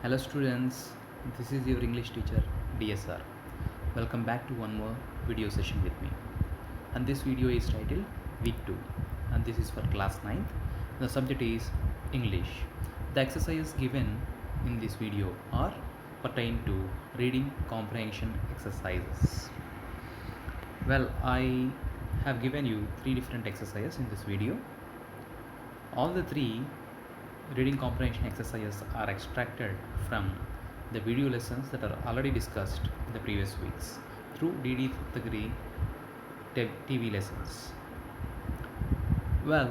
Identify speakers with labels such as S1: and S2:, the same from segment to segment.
S1: Hello students, this is your English teacher DSR. Welcome back to one more video session with me. And this video is titled Week 2 and this is for class 9th. The subject is English. The exercises given in this video are pertain to reading comprehension exercises. Well, I have given you 3 different exercises in this video. All the 3 reading comprehension exercises are extracted from the video lessons that are already discussed in the previous weeks through DD Thagri TV lessons. Well,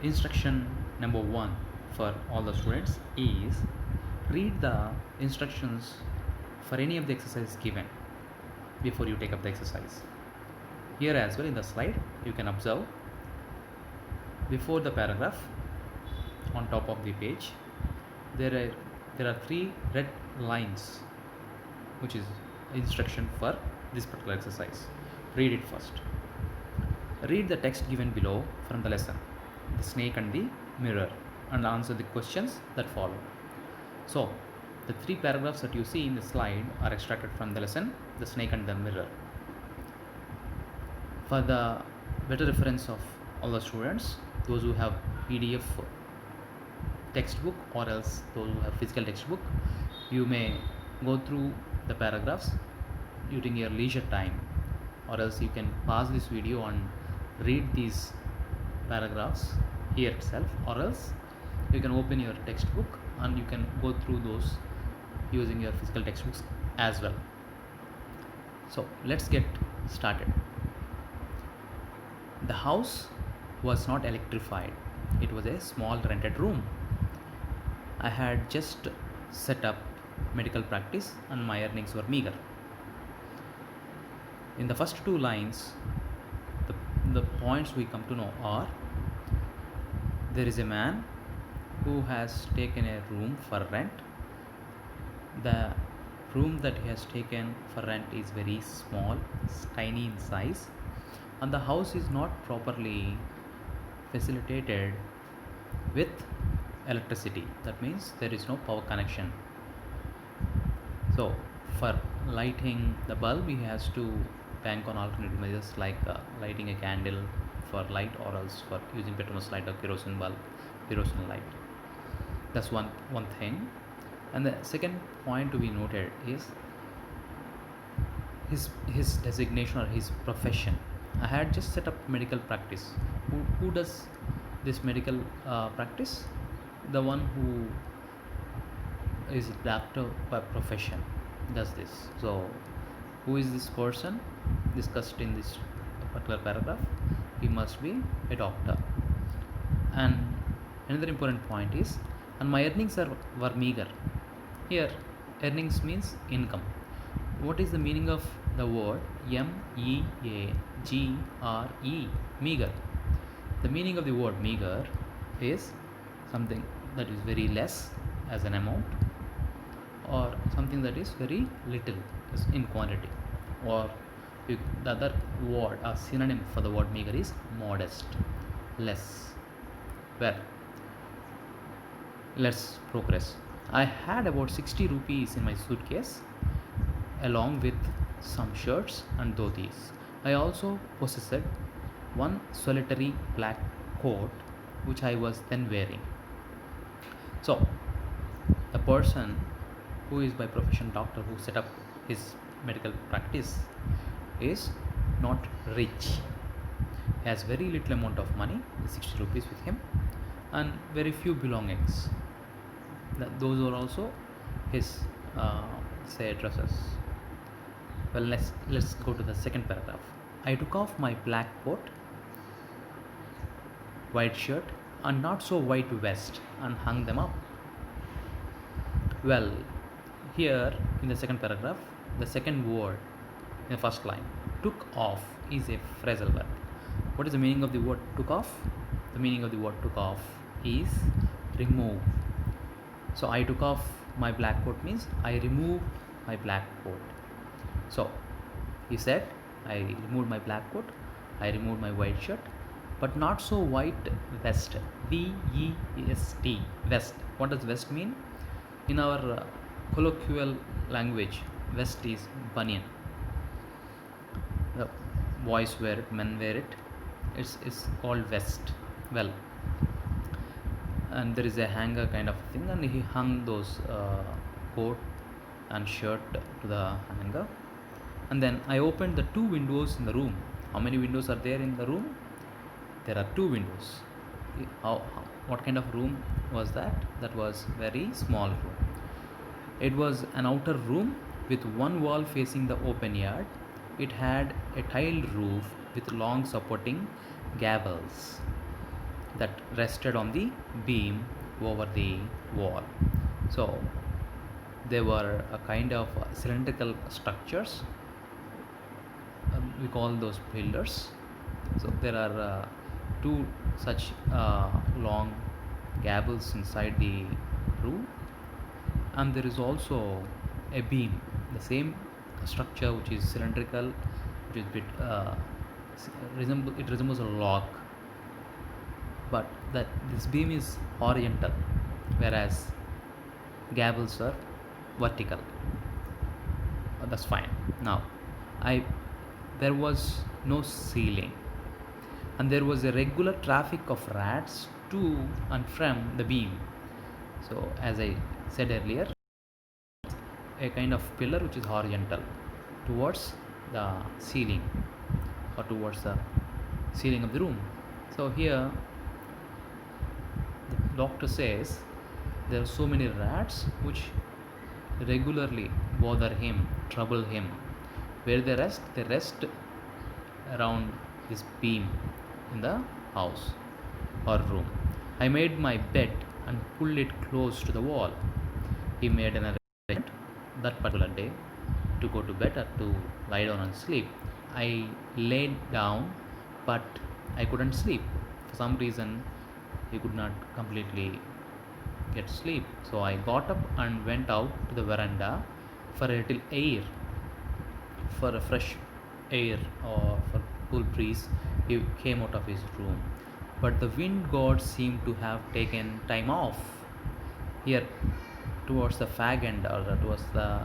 S1: instruction number 1 for all the students is read the instructions for any of the exercises given before you take up the exercise. Here as well in the slide you can observe before the paragraph on top of the page there are 3 red lines which is instruction for this particular exercise. Read it first. Read the text given below from the lesson, the snake and the mirror, and answer the questions that follow. So the 3 paragraphs that you see in the slide are extracted from the lesson, the snake and the mirror. For the better reference of all the students, those who have PDF textbook or else those who have physical textbook, you may go through the paragraphs during your leisure time, or else you can pause this video and read these paragraphs here itself, or else you can open your textbook and you can go through those using your physical textbooks as well. So let's get started. The house was not electrified. It was a small rented room. I had just set up medical practice and my earnings were meager. In the first 2 lines, the points we come to know are: there is a man who has taken a room for rent. The room that he has taken for rent is very small, tiny in size, and the house is not properly facilitated with electricity. That means there is no power connection. So for lighting the bulb he has to bank on alternative measures like lighting a candle for light, or else for using Petronas light or kerosene bulb, kerosene light. That's one thing. And the second point to be noted is his designation or his profession. I had just set up medical practice. Who does this medical practice? The one who is a doctor by profession does this. So who is this person discussed in this particular paragraph? He must be a doctor. And another important point is, and my earnings were meager. Here earnings means income. What is the meaning of the word MEAGRE, meager? The meaning of the word meager is something that is very less as an amount, or something that is very little in quantity, or the other word or synonym for the word meager is modest, less. Well, let's progress. I had about 60 rupees in my suitcase along with some shirts and dhotis. I also possessed one solitary black coat which I was then wearing. So the person who is by profession doctor, who set up his medical practice, is not rich. He has very little amount of money, 60 rupees with him, and very few belongings. Those are also his say dresses. Well, let's go to the second paragraph. I took off my black coat, white shirt, and not so white vest and hung them up. Well, here in the second paragraph, the second word in the first line, took off, is a phrasal verb. What is the meaning of the word took off? The meaning of the word took off is remove. So I took off my black coat means I removed my black coat. So he said, I removed my black coat, I removed my white shirt, but not so white vest. VEST, vest. What does vest mean? In our colloquial language, vest is banyan. The boys wear it, men wear it. It's called vest. Well, and there is a hanger kind of thing, and he hung those coat and shirt to the hanger. And then I opened the two windows in the room. How many windows are there in the room? There are two windows. What kind of room was that? That was very small room. It was an outer room with one wall facing the open yard. It had a tiled roof with long supporting gables that rested on the beam over the wall. So they were a kind of cylindrical structures. We call those pillars. So there are two such long gables inside the roof, and there is also a beam, the same structure which is cylindrical, which is bit it resembles a log, but that this beam is horizontal, whereas gables are vertical. That's fine. Now, I there was no ceiling, and there was a regular traffic of rats to and from the beam. So, as I said earlier, a kind of pillar which is horizontal towards the ceiling or towards the ceiling of the room. So here the doctor says there are so many rats which regularly bother him, trouble him. Where they rest? They rest around this beam in the house or room. I made my bed and pulled it close to the wall. He made an arrangement that particular day to go to bed or to lie down and sleep. I laid down, but I couldn't sleep. For some reason, he could not completely get sleep. So I got up and went out to the veranda for a little air, for a fresh air or for cool breeze. He came out of his room, but the wind god seemed to have taken time off. Here, towards the fag end or towards the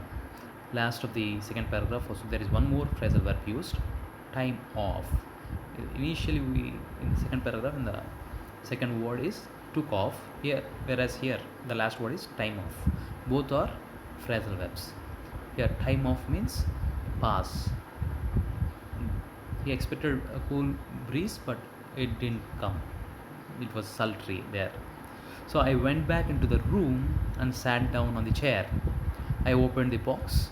S1: last of the second paragraph, also there is one more phrasal verb used, time off. Initially, we in the second paragraph, in the second word is took off here, whereas here the last word is time off. Both are phrasal verbs. Here, time off means pass. He expected a cool breeze, but it didn't come. It was sultry there. So I went back into the room and sat down on the chair. I opened the box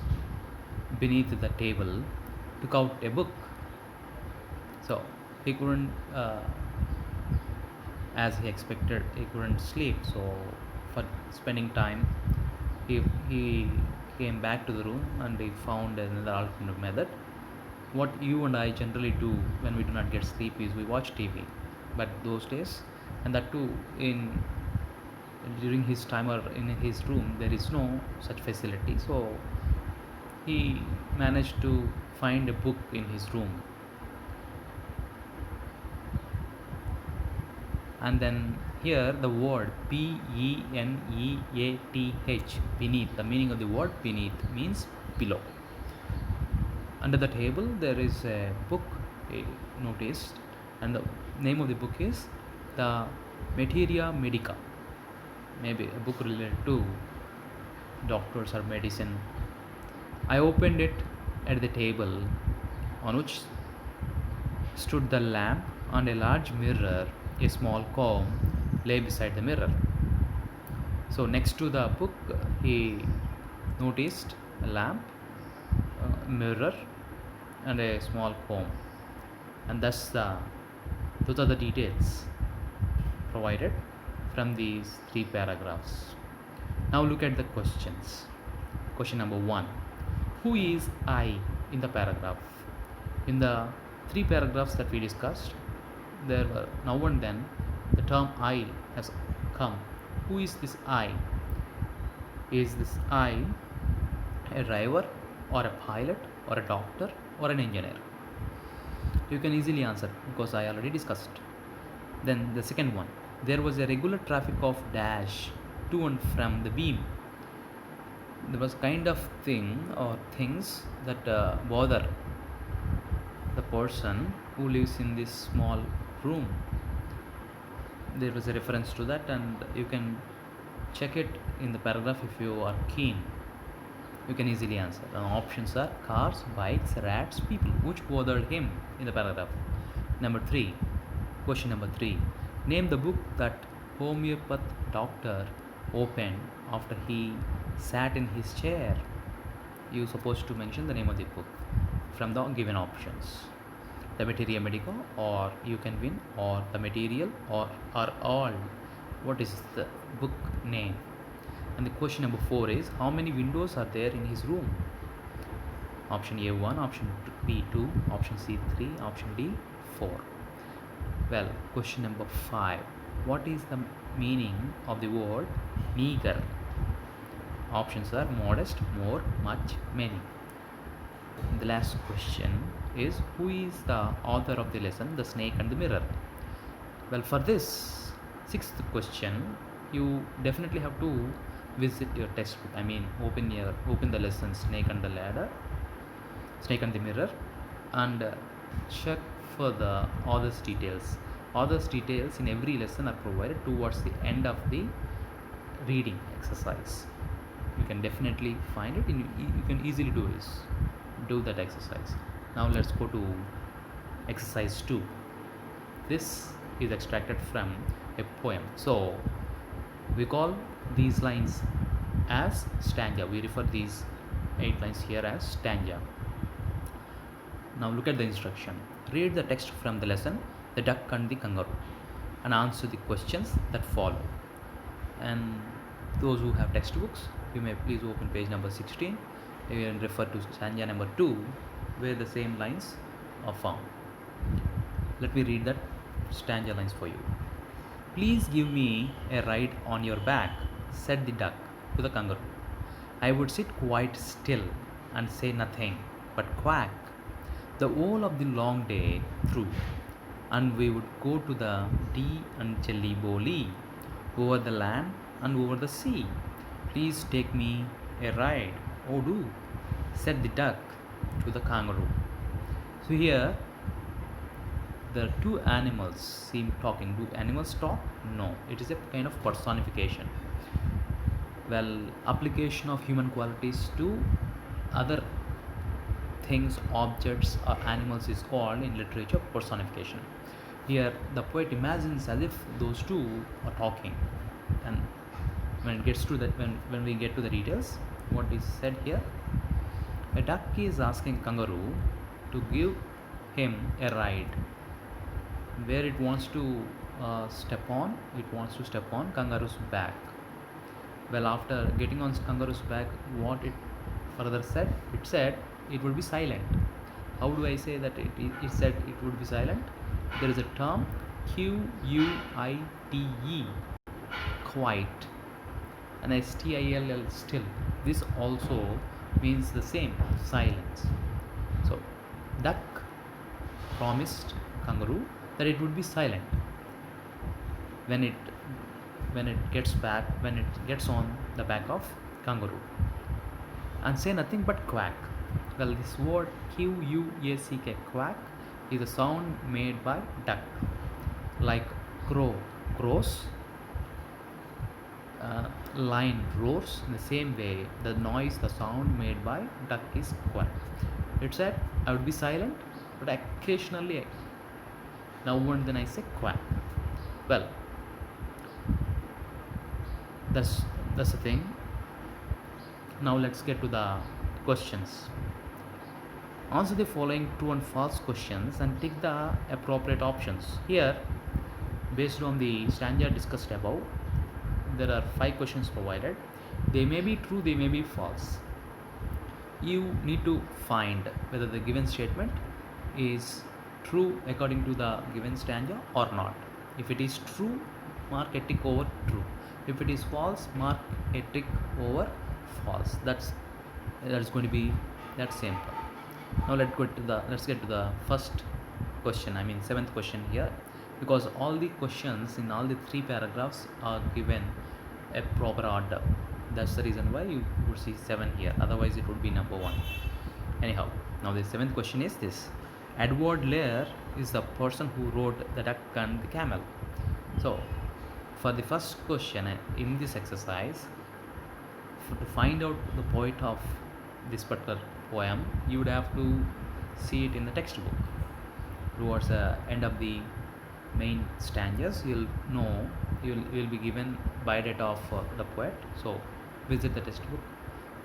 S1: beneath the table, took out a book. So he couldn't, as he expected, he couldn't sleep. So for spending time, he came back to the room and he found another alternative method. What you and I generally do when we do not get sleep is we watch TV. But those days, and that too during his time or in his room, there is no such facility. So he managed to find a book in his room. And then here the word P-E-N-E-A-T-H, beneath, the meaning of the word beneath means below. Under the table there is a book noticed, and the name of the book is the Materia Medica, maybe a book related to doctors or medicine. I opened it at the table on which stood the lamp and a large mirror. A small comb lay beside the mirror. So next to the book, he noticed a lamp, mirror, and a small comb, and thus those are the details provided from these three paragraphs. Now look at the questions. Question number 1: who is I in the paragraph? In the three paragraphs that we discussed, there were now and then the term I has come. Who is this I? Is this I a driver or a pilot or a doctor or an engineer? You can easily answer because I already discussed. Then the second one, there was a regular traffic of dash to and from the beam. there was kind of thing or things that bother the person who lives in this small room. There was a reference to that, and you can check it in the paragraph if you are keen. You can easily answer. Options are cars, bikes, rats, people. Which bothered him in the paragraph? Number 3. Question number 3. Name the book that homeopath doctor opened after he sat in his chair. You're supposed to mention the name of the book from the given options. The Materia Medica, or You Can Win, or The Material, or Are All. What is the book name? And the question number 4 is, how many windows are there in his room? Option A 1, option B 2, option C 3, option D 4. Well, question number 5. What is the meaning of the word meager? Options are modest, more, much, many. The last question is, who is the author of the lesson, The Snake and the Mirror? Well, for this 6th question, you definitely have to visit your textbook. I mean, open the lesson Snake and the Mirror, and check for the author's details. Author's details in every lesson are provided towards the end of the reading exercise. You can definitely find it, and you can easily do that exercise. Now let's go to exercise 2. This is extracted from a poem. So we call these lines as stanza. We refer these 8 lines here as stanza. Now look at the instruction. Read the text from the lesson, The Duck and the Kangaroo, and answer the questions that follow. And those who have textbooks, you may please open page number 16. You can refer to stanza number 2, where the same lines are found. Let me read that stanza lines for you. Please give me a ride on your back, said the duck to the kangaroo. I would sit quite still and say nothing but quack the whole of the long day through, and we would go to the Dee and Jelly Boli, over the land and over the sea. Please take me a ride, oh do, said the duck to the kangaroo. So here the two animals seem talking. Do animals talk? No, it is a kind of personification. Well, application of human qualities to other things, objects, or animals is called in literature personification. Here the poet imagines as if those two are talking, and when it gets to that, when we get to the details, what is said here, a duck is asking kangaroo to give him a ride. Where it wants to step on, it wants to step on kangaroo's back. Well, after getting on kangaroo's back, what it further said, it said it would be silent. How do I say that it said it would be silent? There is a term QUITE, quiet, and STILL, still. This also means the same, silence. So duck promised kangaroo that it would be silent when it gets on the back of kangaroo, and say nothing but quack. Well, this word QUACK, quack, is a sound made by duck, like crow crows, lion roars. In the same way, the sound made by duck is quack. It said I would be silent, but occasionally now and then I say quack. Well, that's the thing. Now let's get to the questions. Answer the following true and false questions and tick the appropriate options. Here, based on the stanza discussed above, there are 5 questions provided. They may be true, they may be false. You need to find whether the given statement is true according to the given stanza or not. If it is true, mark a tick over true. If it is false, mark a tick over false. That's going to be that simple. Now let's get to the first question, I mean 7th question here, because all the questions in all the 3 paragraphs are given a proper order. That's the reason why you would see 7 here. Otherwise, it would be number 1. Anyhow, now the 7th question is this. Edward Lear is the person who wrote The Duck and the Camel. So, for the first question in this exercise, to find out the point of this particular poem, you would have to see it in the textbook. Towards the end of the main stanzas, you'll know you'll be given by date of the poet. So visit the textbook,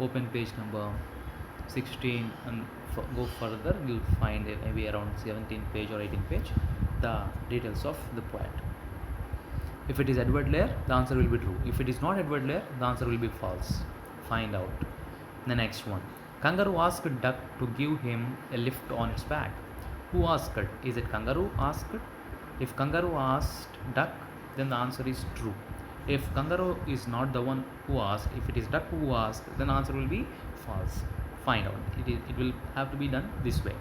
S1: open page number 16 and go further. You'll find it maybe around 17 page or 18 page the details of the poet. If it is Edward Lear, the answer will be true. If it is not Edward Lear, the answer will be false. Find out. The next one. Kangaroo asked duck to give him a lift on its back. Who asked? Is it kangaroo asked? If kangaroo asked duck, then the answer is true. If kangaroo is not the one who asked, if it is duck who asked, then the answer will be false. Find out. It will have to be done this way.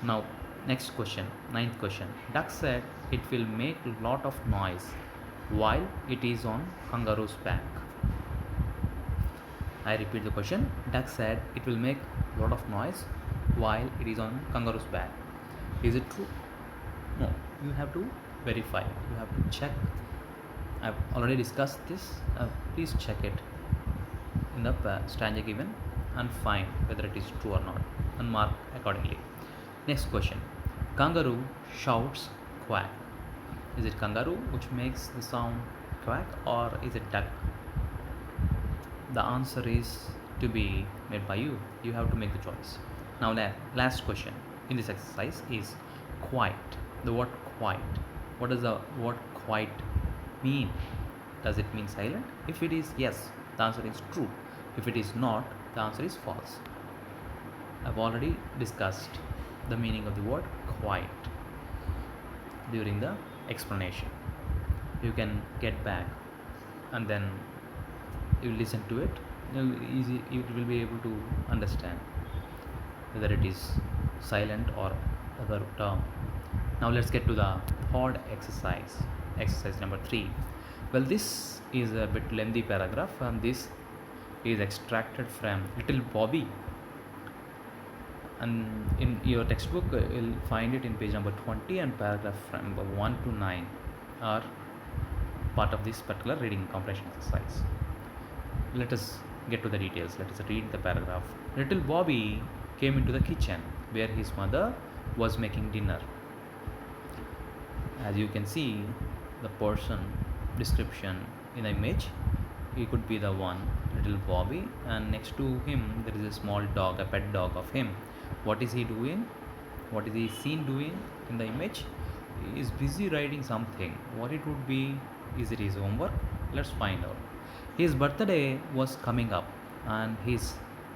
S1: Now, next question, 9th question. Duck said it will make a lot of noise while it is on kangaroo's back. I repeat the question. Duck said it will make a lot of noise while it is on kangaroo's back. Is it true? No. You have to verify. You have to check. I've already discussed this. Please check it in the stanza given and find whether it is true or not and mark accordingly. Next question. Kangaroo shouts quack. Is it kangaroo which makes the sound quack, or is it duck? The answer is to be made by you. You have to make the choice. Now the last question in this exercise is quiet. The word quiet. What does the word quiet mean? Does it mean silent? If it is yes, the answer is true. If it is not, the answer is false. I've already discussed the meaning of the word quiet during the explanation. You can get back and then you listen to it. You will be able to understand whether it is silent or other term. Now let's get to the third exercise. Exercise number 3. Well, this is a bit lengthy paragraph, and this is extracted from Little Bobby. And in your textbook, you'll find it in page number 20, and paragraph from number 1 to 9 are part of this particular reading comprehension exercise. Let us get to the details. Let us read the paragraph. Little Bobby came into the kitchen where his mother was making dinner. As you can see, the person description in the image, he could be the one, Little Bobby, and next to him there is a small dog, a pet dog of him. What is he doing? What is he seen doing in the image? He is busy writing something. What it would be? Is it his homework? Let's find out. His birthday was coming up, and he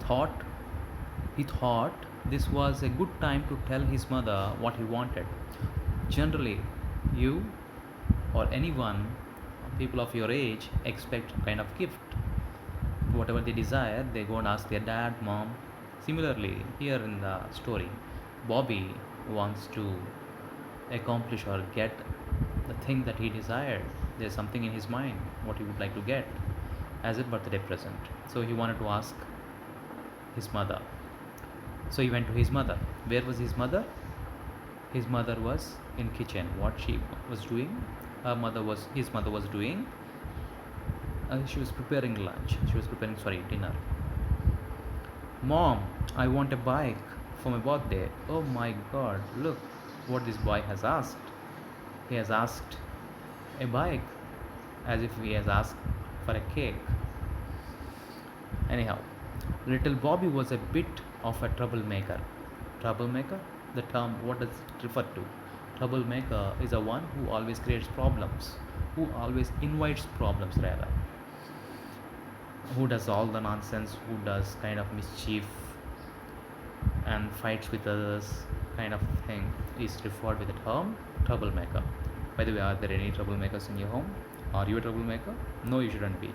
S1: thought this was a good time to tell his mother what he wanted. Generally, you or anyone, people of your age, expect some kind of gift. Whatever they desire, they go and ask their dad, mom. Similarly, here in the story, Bobby wants to accomplish or get the thing that he desired. There's something in his mind what he would like to get as a birthday present. So he wanted to ask his mother. So he went to his mother. Where was his mother? His mother was in kitchen. What she was doing? His mother was doing. She was preparing lunch. She was preparing dinner. Mom, I want a bike for my birthday. Oh my God! Look what this boy has asked. He has asked a bike, as if he has asked for a cake. Anyhow, little Bobby was a bit of a troublemaker. Troublemaker? The term, what does it refer to? Troublemaker is a one who always creates problems, who always invites problems rather, who does all the nonsense, who does kind of mischief and fights with others kind of thing is referred with the term troublemaker. By the way, are there any troublemakers in your home? Are you a troublemaker? No, you shouldn't be.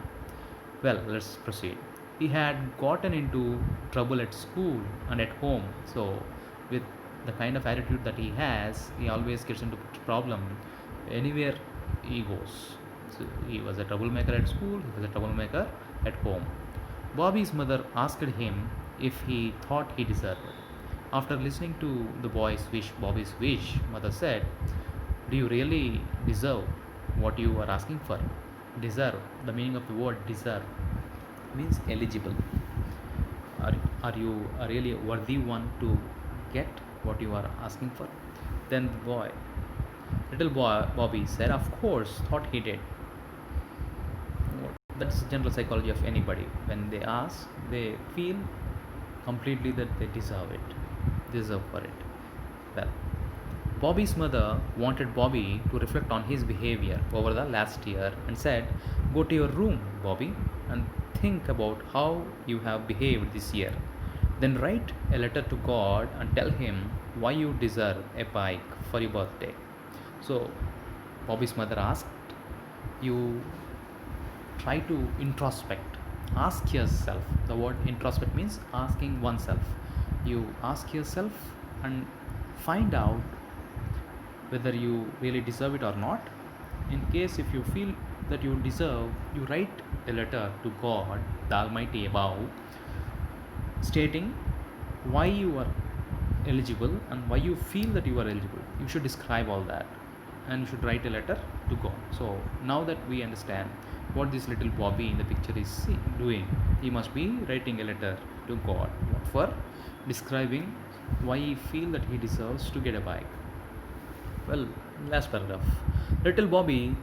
S1: Well, let's proceed. He had gotten into trouble at school and at home. So, with the kind of attitude that he has, he always gets into problem anywhere he goes. So, he was a troublemaker at school, he was a troublemaker at home. Bobby's mother asked him if he thought he deserved it. After listening to the boy's wish, Bobby's wish, mother said, "Do you really deserve what you are asking for?" Deserve, the meaning of the word deserve means eligible. Are, are you a really worthy one to get what you are asking for? Then the boy, little boy Bobby said, "Of course, thought he did." That's the general psychology of anybody. When they ask, they feel completely that they deserve for it. Well, Bobby's mother wanted Bobby to reflect on his behavior over the last year and said, "Go to your room, Bobby, and think about how you have behaved this year. Then write a letter to God and tell Him why you deserve a bike for your birthday." So, Bobby's mother asked, "You try to introspect. Ask yourself." The word introspect means asking oneself. You ask yourself and find out whether you really deserve it or not. In case if you feel that you deserve, you write a letter to God, the Almighty above, stating why you are eligible and why you feel that you are eligible. You should describe all that and you should write a letter to God. So now that we understand what this little Bobby in the picture is doing, he must be writing a letter to God for describing why he feel that he deserves to get a bike. Well, last paragraph. Little Bobby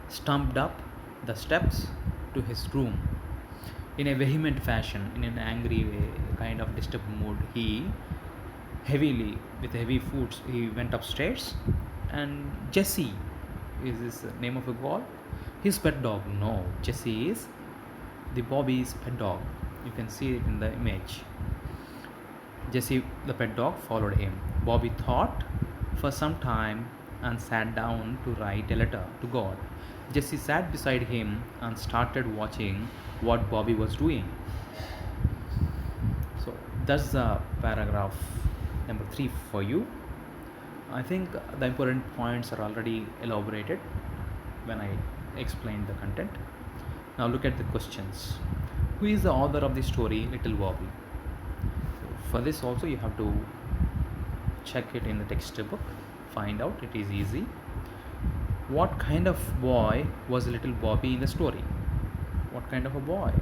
S1: stumped up the steps to his room. In a vehement fashion, in an angry way, a kind of disturbed mood, with heavy foot, he went upstairs. And Jesse is this name of a god? His pet dog? No, Jesse is the Bobby's pet dog. You can see it in the image. Jesse, the pet dog, followed him. Bobby thought for some time and sat down to write a letter to God. Jesse sat beside him and started watching what Bobby was doing. So that's the paragraph number 3 for you. I think the important points are already elaborated when I explained the content. Now look at the questions. Who is the author of the story Little Bobby? So for this also you have to check it in the textbook, find out, it is easy. What kind of boy was Little Bobby in the story? What kind of a boy?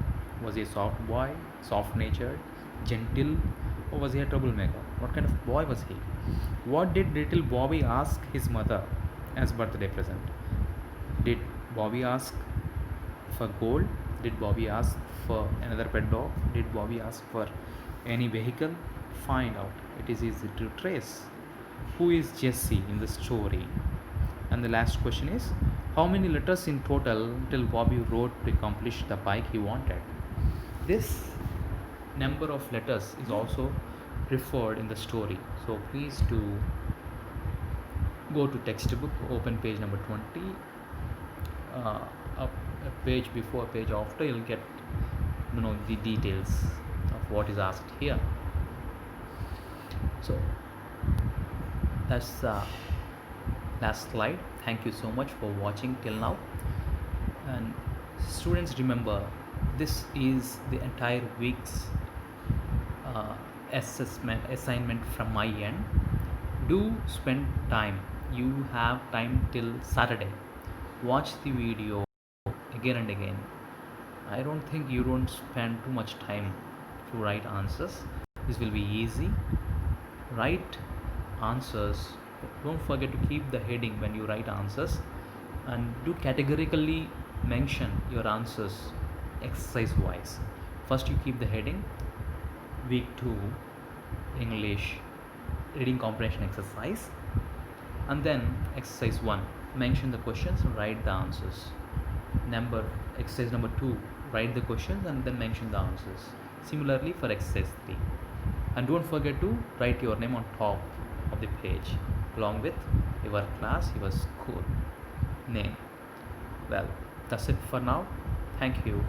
S1: Was he a soft boy, soft natured, gentle, or was he a troublemaker? What kind of boy was he? What did little Bobby ask his mother as birthday present? Did Bobby ask for gold? Did Bobby ask for another pet dog? Did Bobby ask for any vehicle? Find out. It is easy to trace. Who is Jesse in the story? And the last question is, how many letters in total till Bobby wrote to accomplish the bike he wanted? This number of letters is also referred in the story. So please do go to textbook, open page number 20, a page before, a page after, you'll get the details of what is asked here. So that's the last slide. Thank you so much for watching till now. And students, remember, this is the entire week's assignment from my end. Do spend time. You have time till Saturday. Watch the video again and again. I don't think you don't spend too much time to write answers. This will be easy. Write answers. Don't forget to keep the heading when you write answers, and do categorically mention your answers exercise wise. First you keep the heading, week 2 English reading comprehension exercise, and then exercise 1, mention the questions and write the answers. Exercise number 2, write the questions and then mention the answers. Similarly for exercise 3. And don't forget to write your name on top of the page along with your class, your school name. Well, that's it for now. Thank you.